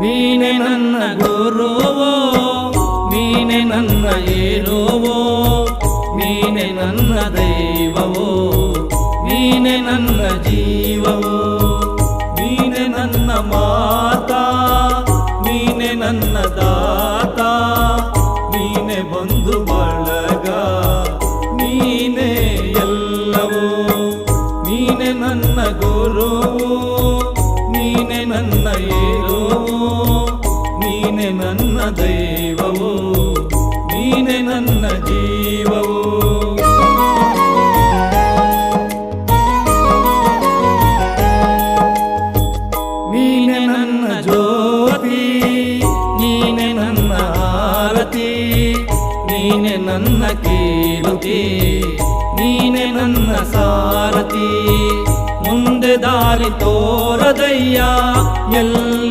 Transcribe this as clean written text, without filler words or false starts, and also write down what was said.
ನೀನೆ ನನ್ನ ಗುರುವೋ, ನೀನೆ ನನ್ನ ಏರುವೋ, ನೀನೆ ನನ್ನ ದೈವವೋ, ನೀನೆ ನನ್ನ ಜೀವವೋ, ನೀನೆ ನನ್ನ ಮಾತಾ, ನೀನೆ ನನ್ನ ದಾತ, ನೀನೆ ಬಂಧು ಬಳಗ, ನೀನೆ ಎಲ್ಲವೋ. ನೀನೆ ನನ್ನ ಗುರುವೋ, ನೀನೆ ನನ್ನ ಏರುವೋ, ನೀನೆ ನನ್ನ ದೈವವೋ, ನೀನೆ ನನ್ನ ಜೀವವೋ. ನೀನೆ ನನ್ನ ಜ್ಯೋತಿ, ನೀನೆ ನನ್ನ ಆರತಿ, ನೀನೆ ನನ್ನ ಕೀರ್ತಿ, ನೀನೆ ನನ್ನ ಸಾರಥಿ. ಮುಂದೆ ದಾರಿ ತೋರದಯ್ಯ ಎಲ್ಲಿ